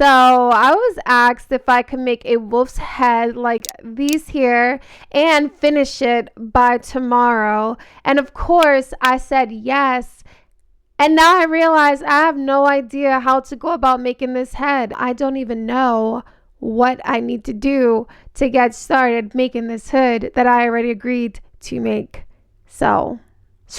So I was asked if I could make a wolf's head like these here and finish it by tomorrow. And of course, I said yes. And now I realize I have no idea how to go about making this head. I don't even know what I need to do to get started making this hood that I already agreed to make. So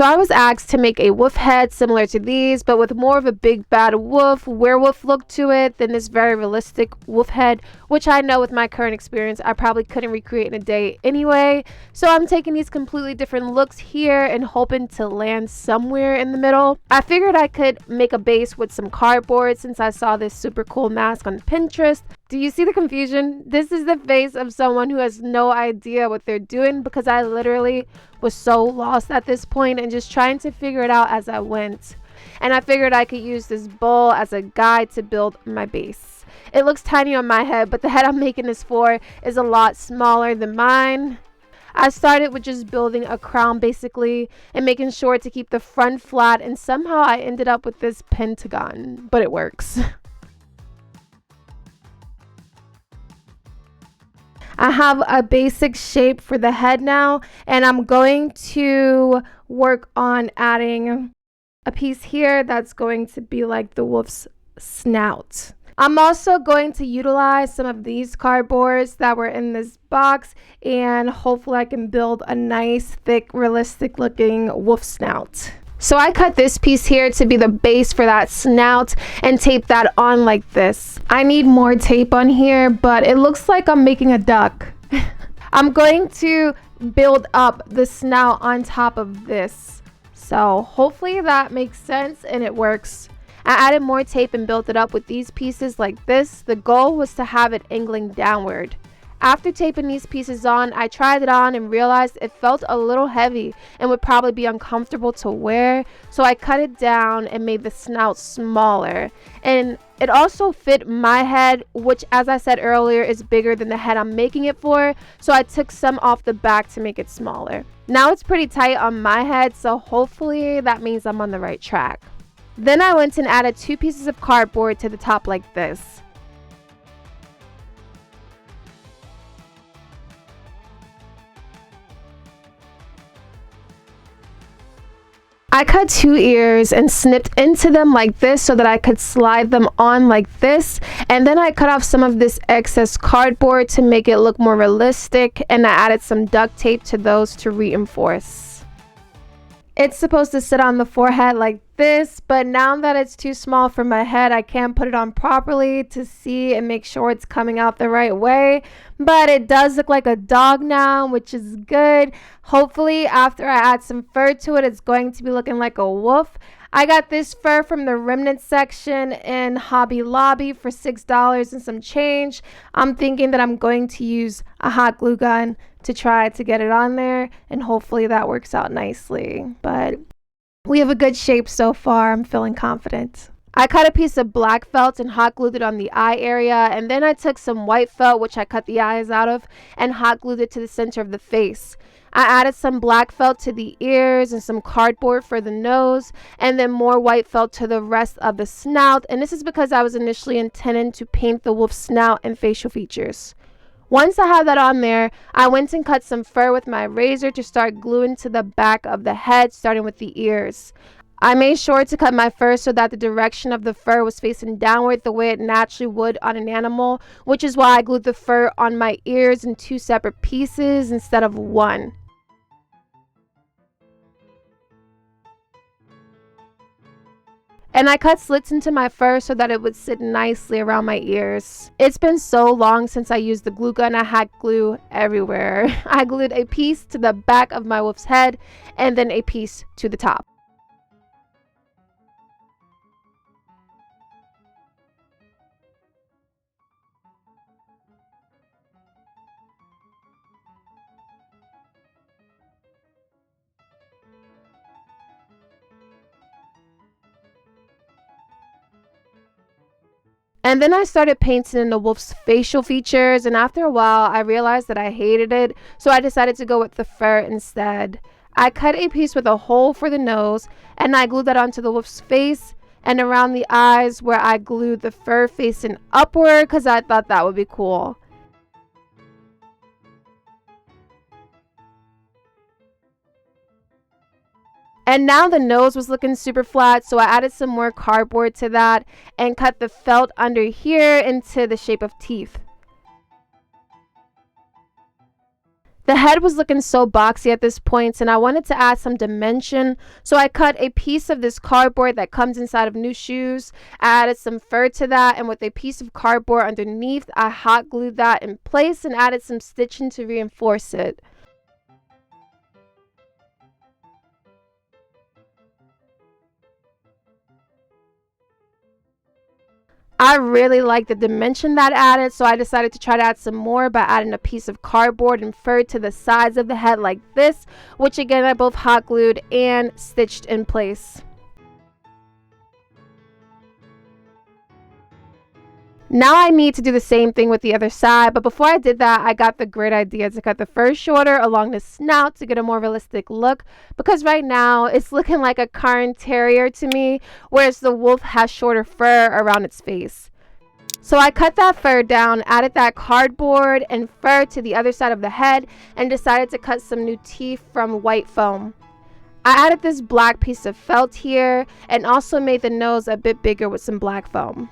I was asked to make a wolf head similar to these, but with more of a big bad wolf, werewolf look to it than this very realistic wolf head, which I know with my current experience, I probably couldn't recreate in a day anyway. So I'm taking these completely different looks here and hoping to land somewhere in the middle. I figured I could make a base with some cardboard since I saw this super cool mask on Pinterest. Do you see the confusion? This is the face of someone who has no idea what they're doing because I literally was so lost at this point and just trying to figure it out as I went. And I figured I could use this bowl as a guide to build my base. It looks tiny on my head, but the head I'm making this for is a lot smaller than mine. I started with just building a crown basically and making sure to keep the front flat, and somehow I ended up with this pentagon, but it works. I have a basic shape for the head now, and I'm going to work on adding a piece here that's going to be like the wolf's snout. I'm also going to utilize some of these cardboards that were in this box, and hopefully I can build a nice, thick, realistic looking wolf snout. So I cut this piece here to be the base for that snout and tape that on like this. I need more tape on here, but it looks like I'm making a duck. I'm going to build up the snout on top of this. So hopefully that makes sense and it works. I added more tape and built it up with these pieces like this. The goal was to have it angling downward. After taping these pieces on, I tried it on and realized it felt a little heavy and would probably be uncomfortable to wear, so I cut it down and made the snout smaller. And it also fit my head, which, as I said earlier, is bigger than the head I'm making it for, so I took some off the back to make it smaller. Now it's pretty tight on my head, so hopefully that means I'm on the right track. Then I went and added 2 pieces of cardboard to the top like this. I cut 2 ears and snipped into them like this so that I could slide them on like this, and then I cut off some of this excess cardboard to make it look more realistic, and I added some duct tape to those to reinforce. It's supposed to sit on the forehead like this, but now that it's too small for my head, I can't put it on properly to see and make sure it's coming out the right way. But it does look like a dog now, which is good. Hopefully, after I add some fur to it, it's going to be looking like a wolf. I got this fur from the remnants section in Hobby Lobby for $6 and some change. I'm thinking that I'm going to use a hot glue gun to try to get it on there, and hopefully that works out nicely. But we have a good shape so far. I'm feeling confident. I cut a piece of black felt and hot glued it on the eye area, and then I took some white felt, which I cut the eyes out of, and hot glued it to the center of the face. I added some black felt to the ears and some cardboard for the nose, and then more white felt to the rest of the snout, and this is because I was initially intending to paint the wolf's snout and facial features. Once I had that on there, I went and cut some fur with my razor to start gluing to the back of the head, starting with the ears. I made sure to cut my fur so that the direction of the fur was facing downward the way it naturally would on an animal, which is why I glued the fur on my ears in 2 separate pieces instead of 1. And I cut slits into my fur so that it would sit nicely around my ears. It's been so long since I used the glue gun, I had glue everywhere. I glued a piece to the back of my wolf's head and then a piece to the top. And then I started painting in the wolf's facial features, and after a while I realized that I hated it, so I decided to go with the fur instead. I cut a piece with a hole for the nose, and I glued that onto the wolf's face, and around the eyes where I glued the fur facing upward because I thought that would be cool. And now the nose was looking super flat, so I added some more cardboard to that and cut the felt under here into the shape of teeth. The head was looking so boxy at this point, and I wanted to add some dimension, so I cut a piece of this cardboard that comes inside of new shoes. I added some fur to that, and with a piece of cardboard underneath, I hot glued that in place and added some stitching to reinforce it. I really like the dimension that added, so I decided to try to add some more by adding a piece of cardboard and fur to the sides of the head like this, which again I both hot glued and stitched in place. Now I need to do the same thing with the other side, but before I did that, I got the great idea to cut the fur shorter along the snout to get a more realistic look, because right now it's looking like a Cairn Terrier to me, whereas the wolf has shorter fur around its face. So I cut that fur down, added that cardboard and fur to the other side of the head, and decided to cut some new teeth from white foam. I added this black piece of felt here and also made the nose a bit bigger with some black foam.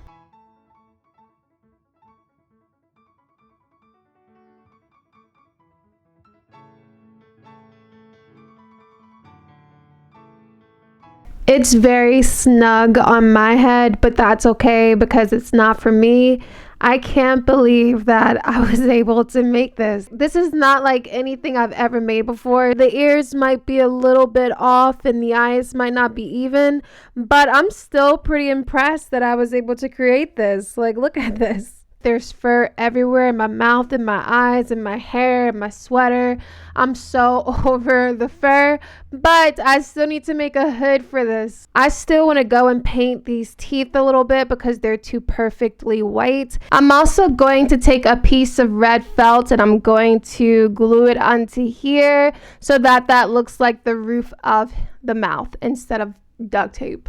It's very snug on my head, but that's okay because it's not for me. I can't believe that I was able to make this. This is not like anything I've ever made before. The ears might be a little bit off and the eyes might not be even, but I'm still pretty impressed that I was able to create this. Like, look at this. There's fur everywhere in my mouth, in my eyes, in my hair, in my sweater. I'm so over the fur, but I still need to make a hood for this. I still want to go and paint these teeth a little bit because they're too perfectly white. I'm also going to take a piece of red felt and I'm going to glue it onto here so that that looks like the roof of the mouth instead of duct tape.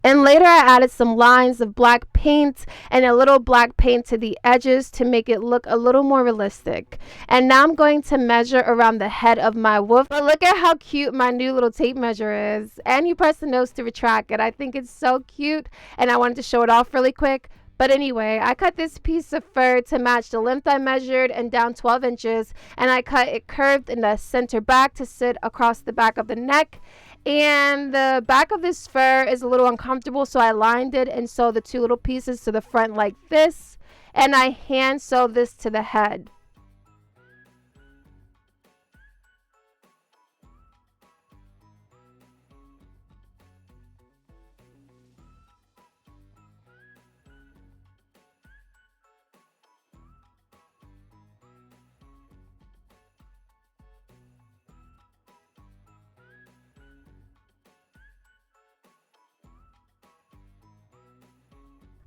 And later I added some lines of black paint and a little black paint to the edges to make it look a little more realistic. And now I'm going to measure around the head of my wolf. But look at how cute my new little tape measure is. And you press the nose to retract it. I think it's so cute and I wanted to show it off really quick. But anyway, I cut this piece of fur to match the length I measured and down 12 inches. And I cut it curved in the center back to sit across the back of the neck. And the back of this fur is a little uncomfortable, so I lined it and sewed the two little pieces to the front like this. And I hand sewed this to the head.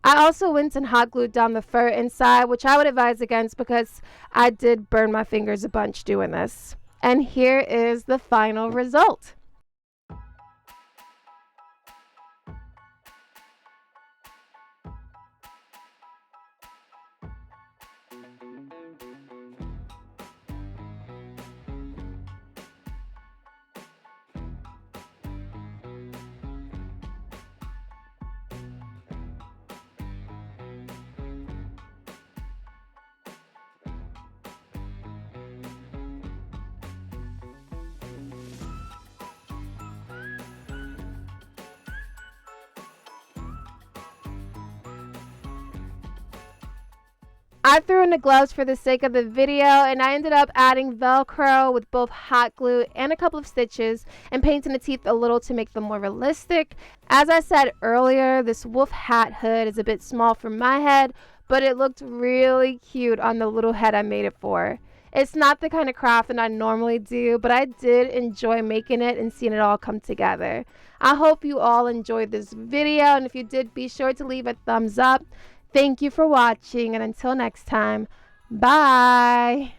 I also went and hot glued down the fur inside, which I would advise against because I did burn my fingers a bunch doing this. And here is the final result. I threw in the gloves for the sake of the video, and I ended up adding Velcro with both hot glue and a couple of stitches and painting the teeth a little to make them more realistic. As I said earlier, this wolf hat hood is a bit small for my head, but it looked really cute on the little head I made it for. It's not the kind of craft that I normally do, but I did enjoy making it and seeing it all come together. I hope you all enjoyed this video, and if you did, be sure to leave a thumbs up. Thank you for watching, and until next time, bye!